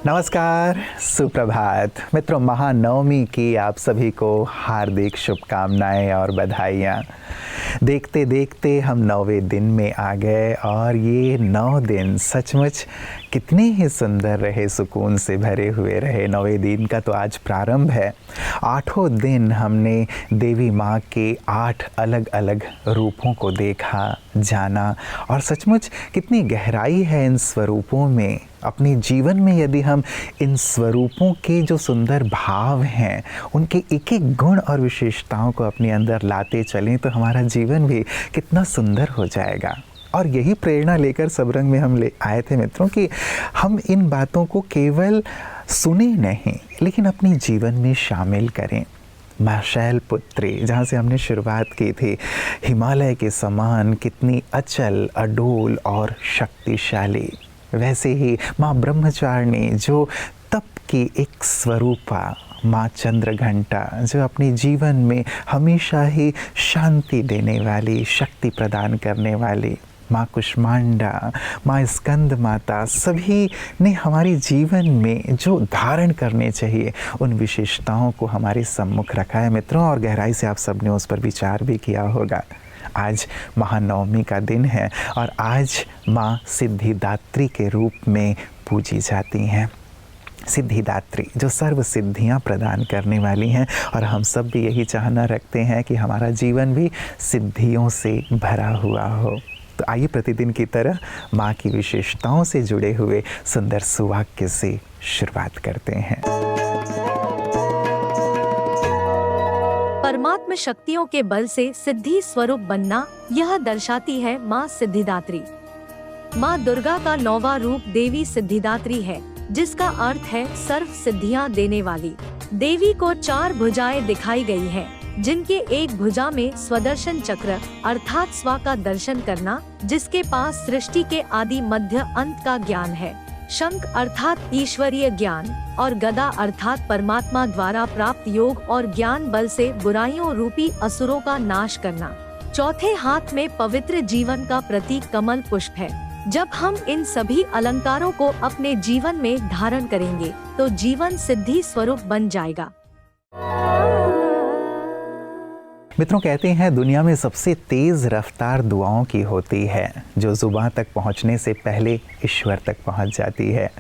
नमस्कार, सुप्रभात मित्रों। महानवमी की आप सभी को हार्दिक शुभकामनाएं और बधाइयाँ। देखते देखते हम 9वें दिन में आ गए और ये 9 दिन सचमुच कितने ही सुंदर रहे, सुकून से भरे हुए रहे। 9वें दिन का तो आज प्रारंभ है। 8 दिन हमने देवी माँ के 8 अलग अलग रूपों को देखा, जाना और सचमुच कितनी गहराई है इन स्वरूपों में। अपने जीवन में यदि हम इन स्वरूपों के जो सुंदर भाव हैं, उनके एक एक गुण और विशेषताओं को अपने अंदर लाते चलें तो हमारा जीवन भी कितना सुंदर हो जाएगा। और यही प्रेरणा लेकर सबरंग में हम ले आए थे मित्रों कि हम इन बातों को केवल सुने नहीं लेकिन अपने जीवन में शामिल करें। माँ शैलपुत्री, जहाँ से हमने शुरुआत की थी, हिमालय के समान कितनी अचल, अडोल और शक्तिशाली। वैसे ही माँ ब्रह्मचारिणी जो तप की एक स्वरूपा, माँ चंद्रघंटा जो अपने जीवन में हमेशा ही शांति देने वाली, शक्ति प्रदान करने वाली, माँ कुष्मांडा, माँ स्कंद माता, सभी ने हमारे जीवन में जो धारण करने चाहिए उन विशेषताओं को हमारे सम्मुख रखा है मित्रों। और गहराई से आप सबने उस पर विचार भी किया होगा। आज महानवमी का दिन है और आज माँ सिद्धिदात्री के रूप में पूजी जाती हैं। सिद्धिदात्री जो सर्व सिद्धियाँ प्रदान करने वाली हैं और हम सब भी यही चाहना रखते हैं कि हमारा जीवन भी सिद्धियों से भरा हुआ हो। तो आइए प्रतिदिन की तरह माँ की विशेषताओं से जुड़े हुए सुंदर सुवाक्य से शुरुआत करते हैं। परमात्म शक्तियों के बल से सिद्धि स्वरूप बनना, यह दर्शाती है माँ सिद्धिदात्री। माँ दुर्गा का 9वां रूप देवी सिद्धिदात्री है, जिसका अर्थ है सर्व सिद्धियाँ देने वाली। देवी को 4 भुजाएं दिखाई गई हैं, जिनके एक भुजा में स्वदर्शन चक्र अर्थात स्वा का दर्शन करना, जिसके पास सृष्टि के आदि मध्य अंत का ज्ञान है, शंख अर्थात ईश्वरीय ज्ञान और गदा अर्थात परमात्मा द्वारा प्राप्त योग और ज्ञान बल से बुराइयों रूपी असुरों का नाश करना। चौथे हाथ में पवित्र जीवन का प्रतीक कमल पुष्प है। जब हम इन सभी अलंकारों को अपने जीवन में धारण करेंगे तो जीवन सिद्धि स्वरूप बन जाएगा। मित्रों, कहते हैं दुनिया में सबसे तेज़ रफ्तार दुआओं की होती है, जो ज़ुबान तक पहुंचने से पहले ईश्वर तक पहुंच जाती है।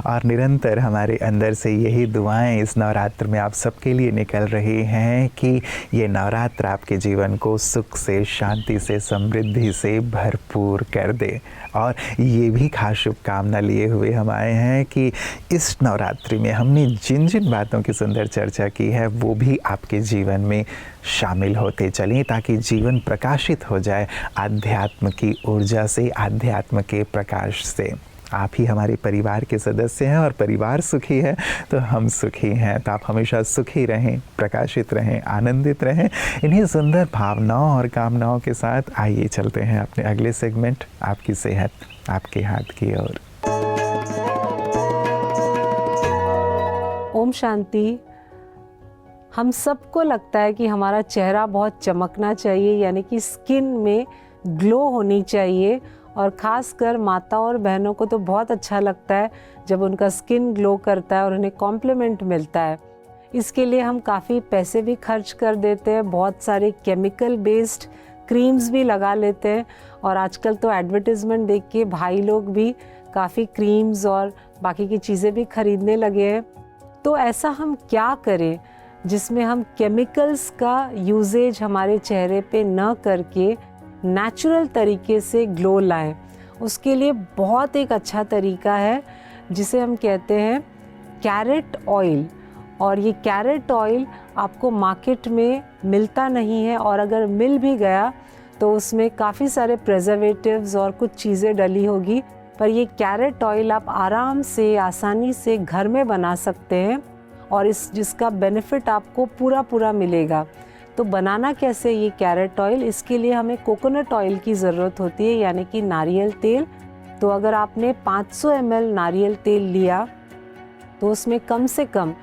और निरंतर हमारे अंदर से यही दुआएं इस नवरात्र में आप सबके लिए निकल रही हैं कि ये नवरात्र आपके जीवन को सुख से, शांति से, समृद्धि से भरपूर कर दे। और ये भी खास शुभकामना लिए हुए हम आए हैं कि इस नवरात्रि में हमने जिन जिन बातों की सुंदर चर्चा की है वो भी आपके जीवन में शामिल होते चलें, ताकि जीवन प्रकाशित हो जाए आध्यात्म की ऊर्जा से, आध्यात्म के प्रकाश से। आप ही हमारे परिवार के सदस्य हैं और परिवार सुखी है तो हम सुखी हैं। तो आप हमेशा सुखी रहें, प्रकाशित रहें, आनंदित रहें। इन्हीं सुंदर भावनाओं और कामनाओं के साथ आइए चलते हैं अपने अगले सेगमेंट, आपकी सेहत आपके हाथ की ओर। ओम शांति। हम सबको लगता है कि हमारा चेहरा बहुत चमकना चाहिए, यानी कि स्किन में ग्लो होनी चाहिए। और ख़ासकर माता और बहनों को तो बहुत अच्छा लगता है जब उनका स्किन ग्लो करता है और उन्हें कॉम्प्लीमेंट मिलता है। इसके लिए हम काफ़ी पैसे भी खर्च कर देते हैं, बहुत सारे केमिकल बेस्ड क्रीम्स भी लगा लेते हैं। और आजकल तो एडवर्टाइजमेंट देख के भाई लोग भी काफ़ी क्रीम्स और बाकी की चीज़ें भी खरीदने लगे हैं। तो ऐसा हम क्या करें जिसमें हम केमिकल्स का यूजेज हमारे चेहरे पे न करके नेचुरल तरीके से ग्लो लाएं। उसके लिए बहुत एक अच्छा तरीका है जिसे हम कहते हैं कैरेट ऑयल। और ये कैरेट ऑयल आपको मार्केट में मिलता नहीं है, और अगर मिल भी गया तो उसमें काफ़ी सारे प्रिजर्वेटिव्स और कुछ चीज़ें डली होगी। पर ये कैरेट ऑयल आप आराम से, आसानी से घर में बना सकते हैं और जिसका बेनिफिट आपको पूरा मिलेगा। तो बनाना कैसे ये कैरेट ऑयल? इसके लिए हमें कोकोनट ऑयल की ज़रूरत होती है, यानी कि नारियल तेल। तो अगर आपने 500 ml नारियल तेल लिया तो उसमें कम से कम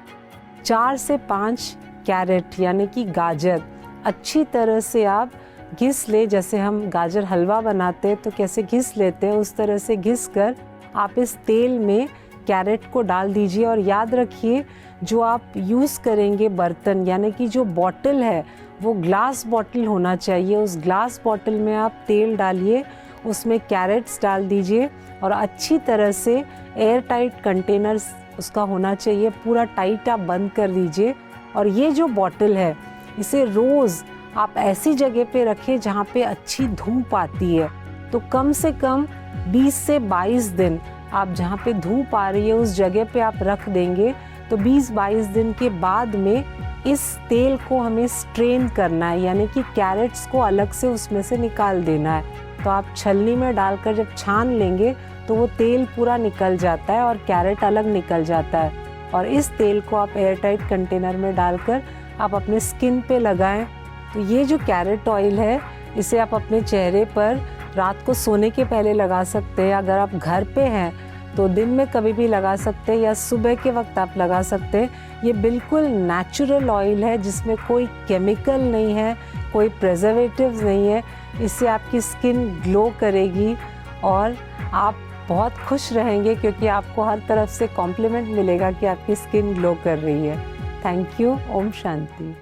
4 से 5 कैरेट यानी कि गाजर अच्छी तरह से आप घिस ले। जैसे हम गाजर हलवा बनाते हैं तो कैसे घिस लेते हैं, उस तरह से घिस कर आप इस तेल में कैरेट को डाल दीजिए। और याद रखिए जो आप यूज़ करेंगे बर्तन, यानी कि जो बॉटल है वो ग्लास बॉटल होना चाहिए। उस ग्लास बॉटल में आप तेल डालिए, उसमें कैरेट्स डाल दीजिए और अच्छी तरह से एयर टाइट कंटेनर्स उसका होना चाहिए, पूरा टाइट आप बंद कर दीजिए। और ये जो बॉटल है इसे रोज़ आप ऐसी जगह पे रखें जहाँ पे अच्छी धूप आती है। तो कम से कम 20 से 22 दिन आप जहाँ पे धूप आ रही है उस जगह पे आप रख देंगे तो 20-22 दिन के बाद में इस तेल को हमें स्ट्रेन करना है, यानी कि कैरेट्स को अलग से उसमें से निकाल देना है। तो आप छलनी में डालकर जब छान लेंगे तो वो तेल पूरा निकल जाता है और कैरेट अलग निकल जाता है। और इस तेल को आप एयर टाइट कंटेनर में डालकर आप अपने स्किन पे लगाएं। तो ये जो कैरेट ऑयल है इसे आप अपने चेहरे पर रात को सोने के पहले लगा सकते हैं। अगर आप घर पे हैं तो दिन में कभी भी लगा सकते हैं या सुबह के वक्त आप लगा सकते हैं। ये बिल्कुल नेचुरल ऑयल है जिसमें कोई केमिकल नहीं है, कोई प्रिजर्वेटिव्स नहीं है। इससे आपकी स्किन ग्लो करेगी और आप बहुत खुश रहेंगे क्योंकि आपको हर तरफ से कॉम्प्लीमेंट मिलेगा कि आपकी स्किन ग्लो कर रही है। Thank you. ओम शांति।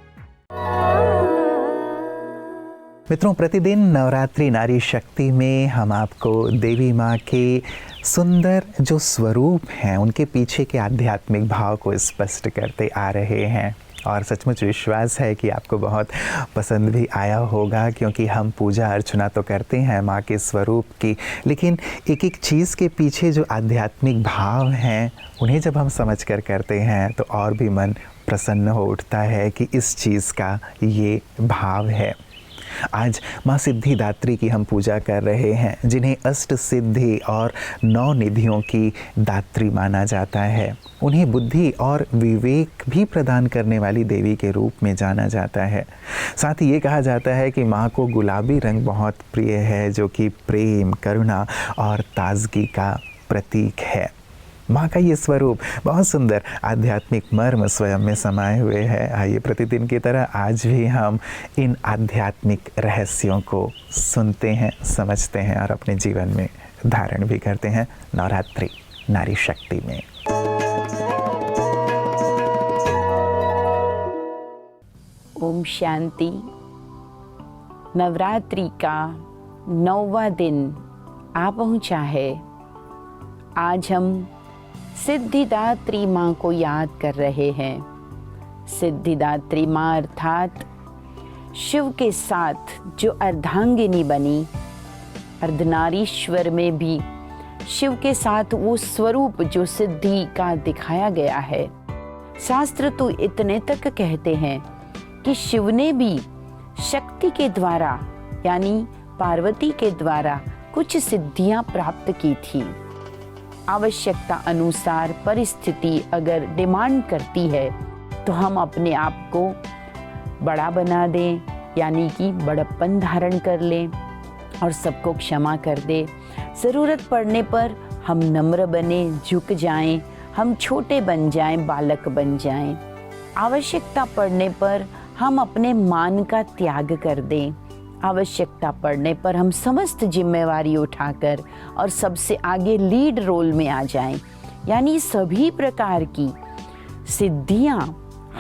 मित्रों, प्रतिदिन नवरात्रि नारी शक्ति में हम आपको देवी माँ के सुंदर जो स्वरूप हैं उनके पीछे के आध्यात्मिक भाव को स्पष्ट करते आ रहे हैं और सचमुच विश्वास है कि आपको बहुत पसंद भी आया होगा, क्योंकि हम पूजा अर्चना तो करते हैं माँ के स्वरूप की, लेकिन एक एक चीज़ के पीछे जो आध्यात्मिक भाव हैं उन्हें जब हम समझ कर करते हैं तो और भी मन प्रसन्न हो उठता है कि इस चीज़ का ये भाव है। आज माँ सिद्धिदात्री की हम पूजा कर रहे हैं, जिन्हें अष्ट सिद्धि और 9 निधियों की दात्री माना जाता है। उन्हें बुद्धि और विवेक भी प्रदान करने वाली देवी के रूप में जाना जाता है। साथ ही ये कहा जाता है कि माँ को गुलाबी रंग बहुत प्रिय है, जो कि प्रेम, करुणा और ताजगी का प्रतीक है। माँ का ये स्वरूप बहुत सुंदर आध्यात्मिक मर्म स्वयं में समाये हुए है। आइए प्रतिदिन की तरह आज भी हम इन आध्यात्मिक रहस्यों को सुनते हैं, समझते हैं और अपने जीवन में धारण भी करते हैं नवरात्रि नारी शक्ति में। ओम शांति। नवरात्रि का 9वां दिन आ पहुंचा है। आज हम सिद्धिदात्री माँ को याद कर रहे हैं। सिद्धिदात्री माँ अर्थात शिव के साथ जो अर्धांगिनी बनी, अर्धनारीश्वर में भी शिव के साथ वो स्वरूप जो सिद्धि का दिखाया गया है। शास्त्र तो इतने तक कहते हैं कि शिव ने भी शक्ति के द्वारा यानी पार्वती के द्वारा कुछ सिद्धियां प्राप्त की थी। आवश्यकता अनुसार परिस्थिति अगर डिमांड करती है तो हम अपने आप को बड़ा बना दें, यानी कि बड़प्पन धारण कर लें और सबको क्षमा कर दें। ज़रूरत पड़ने पर हम नम्र बने, झुक जाएं, हम छोटे बन जाएं, बालक बन जाएं। आवश्यकता पड़ने पर हम अपने मान का त्याग कर दें। आवश्यकता पड़ने पर हम समस्त जिम्मेवारी उठाकर और सबसे आगे लीड रोल में आ जाएं। यानी सभी प्रकार की सिद्धियां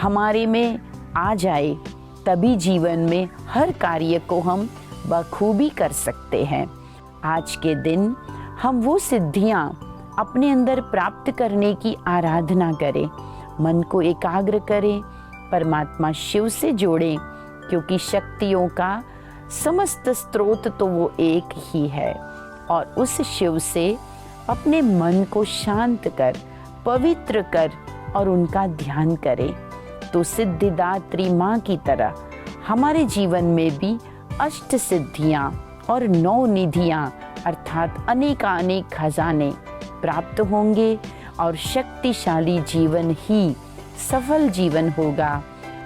हमारे में आ जाए, तभी जीवन में हर कार्य को हम बखूबी कर सकते हैं। आज के दिन हम वो सिद्धियां अपने अंदर प्राप्त करने की आराधना करें, मन को एकाग्र करें, परमात्मा शिव से जोड़ें, क्योंकि शक्तियों का समस्त स्रोत तो वो एक ही है। और उस शिव से अपने मन को शांत कर, पवित्र कर और उनका ध्यान करें। तो सिद्धिदात्री माँ की तरह हमारे जीवन में भी अष्ट सिद्धियाँ और 9 निधियाँ अर्थात अनेकानेक खजाने प्राप्त होंगे और शक्तिशाली जीवन ही सफल जीवन होगा।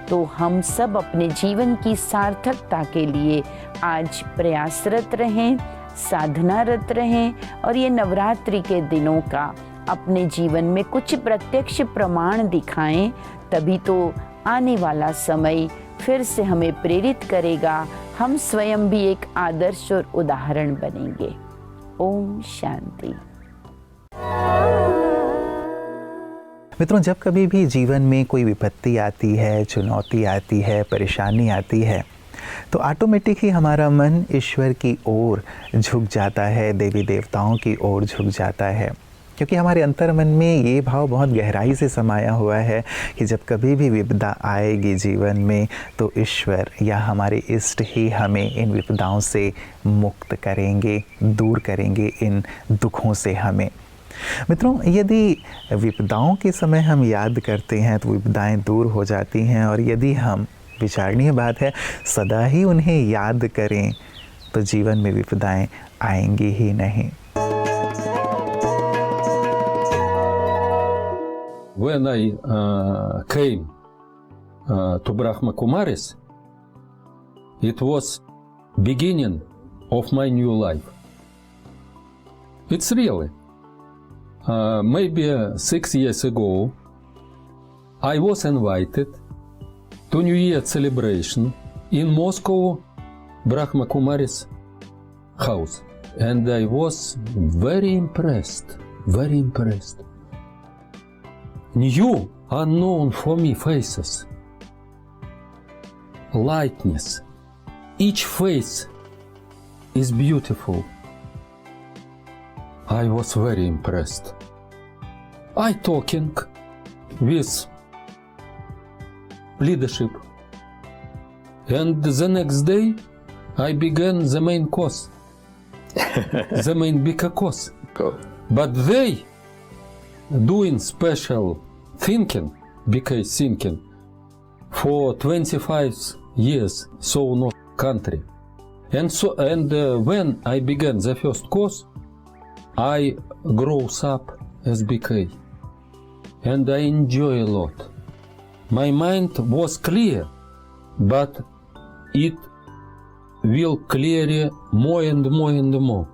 तो हम सब अपने जीवन की सार्थकता के लिए आज प्रयासरत रहें, साधनारत रहें और ये नवरात्रि के दिनों का अपने जीवन में कुछ प्रत्यक्ष प्रमाण दिखाएं, तभी तो आने वाला समय फिर से हमें प्रेरित करेगा। हम स्वयं भी एक आदर्श और उदाहरण बनेंगे। ओम शांति। मित्रों, जब कभी भी जीवन में कोई विपत्ति आती है, चुनौती आती है, परेशानी आती है, तो ऑटोमेटिक ही हमारा मन ईश्वर की ओर झुक जाता है, देवी देवताओं की ओर झुक जाता है, क्योंकि हमारे अंतर मन में ये भाव बहुत गहराई से समाया हुआ है कि जब कभी भी विपदा आएगी जीवन में तो ईश्वर या हमारे इष्ट ही हमें इन विपदाओं से मुक्त करेंगे, दूर करेंगे इन दुखों से हमें। मित्रों, यदि विपदाओं के समय हम याद करते हैं तो विपदाएं दूर हो जाती हैं, और यदि हम, विचारणीय बात है, सदा ही उन्हें याद करें तो जीवन में विपदाएं आएंगी ही नहीं। When I came to Brahma Kumaris, it was beginning of my new life. It's really. Maybe 6 years ago, I was invited to New Year celebration in Moscow, Brahma Kumaris house. And I was very impressed, very impressed. New, unknown for me faces, lightness. Each face is beautiful. I was very impressed. I talking with leadership, and the next day I began the main course, the main bigger course. But they doing special thinking, because thinking for 25 years, so not country. And when I began the first course, I grows up as BK, and I enjoy a lot. My mind was clear, but it will clear more and more and more.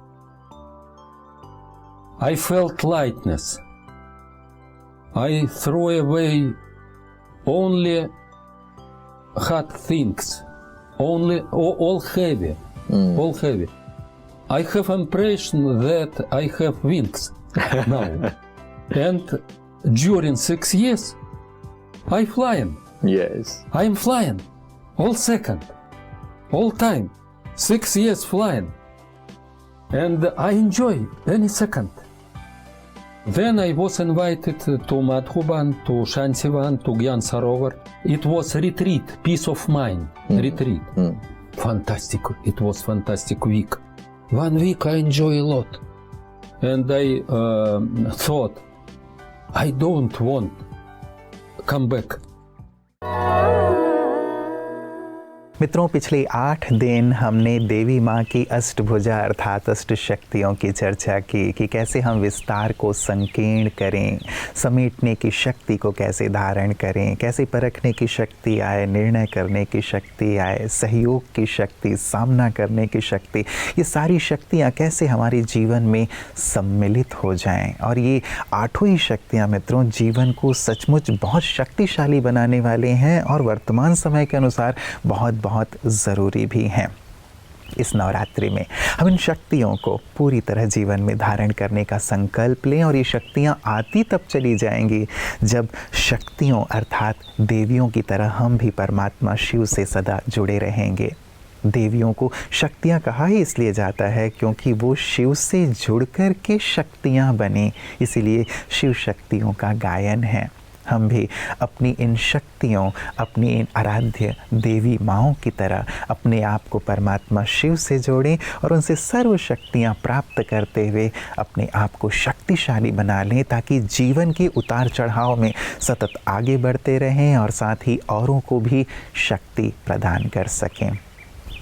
I felt lightness. I throw away only hard things, only all heavy, all heavy. I have impression that I have wings now, and during 6 years, I flying. Yes. I am flying, all second, all time, 6 years flying, and I enjoy any second. Then I was invited to Madhuban, to Shantivan, to Gyan Sarovar. It was retreat, peace of mind, retreat. Fantastic, it was fantastic week. 1 week I enjoy a lot. And I thought, I don't want come back. मित्रों, पिछले 8 दिन हमने देवी माँ की अष्टभुजा अर्थात अष्ट शक्तियों की चर्चा की कि कैसे हम विस्तार को संकीर्ण करें, समेटने की शक्ति को कैसे धारण करें, कैसे परखने की शक्ति आए, निर्णय करने की शक्ति आए, सहयोग की शक्ति, सामना करने की शक्ति, ये सारी शक्तियाँ कैसे हमारे जीवन में सम्मिलित हो जाएं। और ये 8 ही शक्तियाँ मित्रों जीवन को सचमुच बहुत शक्तिशाली बनाने वाले हैं और वर्तमान समय के अनुसार बहुत ज़रूरी भी हैं। इस नवरात्रि में हम इन शक्तियों को पूरी तरह जीवन में धारण करने का संकल्प लें, और ये शक्तियाँ आती तब चली जाएंगी जब शक्तियों अर्थात देवियों की तरह हम भी परमात्मा शिव से सदा जुड़े रहेंगे। देवियों को शक्तियाँ कहा ही इसलिए जाता है क्योंकि वो शिव से जुड़कर के शक्तियाँ बनी, इसीलिए शिव शक्तियों का गायन है। हम भी अपनी इन शक्तियों, अपनी इन आराध्य देवी माँओं की तरह अपने आप को परमात्मा शिव से जोड़ें और उनसे सर्व शक्तियाँ प्राप्त करते हुए अपने आप को शक्तिशाली बना लें, ताकि जीवन के उतार चढ़ाव में सतत आगे बढ़ते रहें और साथ ही औरों को भी शक्ति प्रदान कर सकें।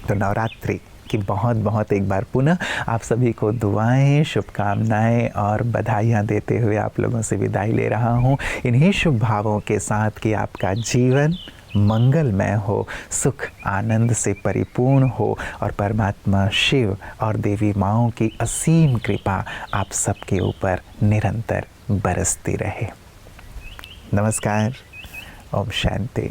तो नवरात्रि की बहुत एक बार पुनः आप सभी को दुआएं, शुभकामनाएं और बधाइयाँ देते हुए आप लोगों से विदाई ले रहा हूँ, इन्हीं शुभ भावों के साथ कि आपका जीवन मंगलमय हो, सुख आनंद से परिपूर्ण हो और परमात्मा शिव और देवी माँओं की असीम कृपा आप सबके ऊपर निरंतर बरसती रहे। नमस्कार, ओम शांति।